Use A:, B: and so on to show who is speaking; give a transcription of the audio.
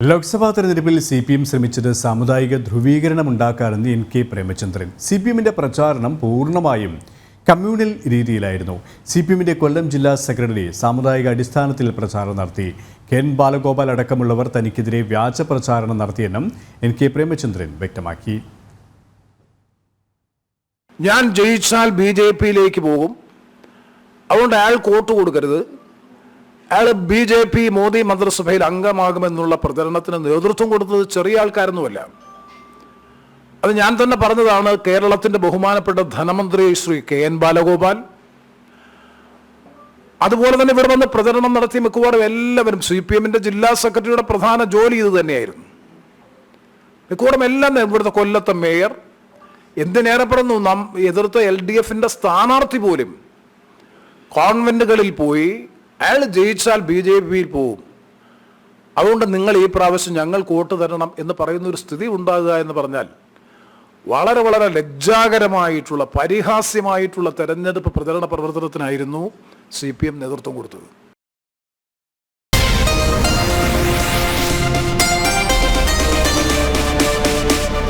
A: ലോക്സഭാ തെരഞ്ഞെടുപ്പിൽ CPM ശ്രമിച്ചത് സാമുദായിക ധ്രുവീകരണമുണ്ടാക്കാനെന്ന് NK പ്രേമചന്ദ്രൻ. CPMന്റെ പ്രചാരണം പൂർണ്ണമായും കമ്മ്യൂണൽ രീതിയിലായിരുന്നു. CPMന്റെ കൊല്ലം ജില്ലാ സെക്രട്ടറി സാമുദായിക അടിസ്ഥാനത്തിൽ പ്രചാരണം നടത്തി. KN ബാലഗോപാൽ അടക്കമുള്ളവർ തനിക്കെതിരെ വ്യാജ പ്രചാരണം നടത്തിയെന്നും NK പ്രേമചന്ദ്രൻ വ്യക്തമാക്കി.
B: ഞാൻ ജയിച്ചാൽ BJPയിലേക്ക് പോകും, അതുകൊണ്ട് അയാൾ വോട്ട് കൊടുക്കരുത്, അയാൾ BJP മോദി മന്ത്രിസഭയിൽ അംഗമാകുമെന്നുള്ള പ്രചരണത്തിന് നേതൃത്വം കൊടുത്തത് ചെറിയ ആൾക്കാരൊന്നുമല്ല. അത് ഞാൻ തന്നെ പറഞ്ഞതാണ്. കേരളത്തിൻ്റെ ബഹുമാനപ്പെട്ട ധനമന്ത്രി ശ്രീ KN ബാലഗോപാൽ, അതുപോലെ തന്നെ ഇവിടെ വന്ന് പ്രചരണം നടത്തിയ മിക്കവാറും എല്ലാവരും CPMന്റെ ജില്ലാ സെക്രട്ടറിയുടെ പ്രധാന ജോലി ഇത് തന്നെയായിരുന്നു. മിക്കവാറും എല്ലാം ഇവിടുത്തെ കൊല്ലത്തെ മേയർ, എന്തിനേറെ പറഞ്ഞു എതിർത്ത LDFന്റെ സ്ഥാനാർത്ഥി പോലും കോൺവെന്റുകളിൽ പോയി അയാൾ ജയിച്ചാൽ BJPയിൽ പോവും, അതുകൊണ്ട് നിങ്ങൾ ഈ പ്രാവശ്യം ഞങ്ങൾക്ക് വോട്ട് തരണം എന്ന് പറയുന്ന ഒരു സ്ഥിതി ഉണ്ടാകുക എന്ന് പറഞ്ഞാൽ വളരെ വളരെ ലജ്ജാകരമായിട്ടുള്ള പരിഹാസ്യമായിട്ടുള്ള തെരഞ്ഞെടുപ്പ് പ്രചരണ പ്രവർത്തനത്തിനായിരുന്നു CPM നേതൃത്വം കൊടുത്തത്.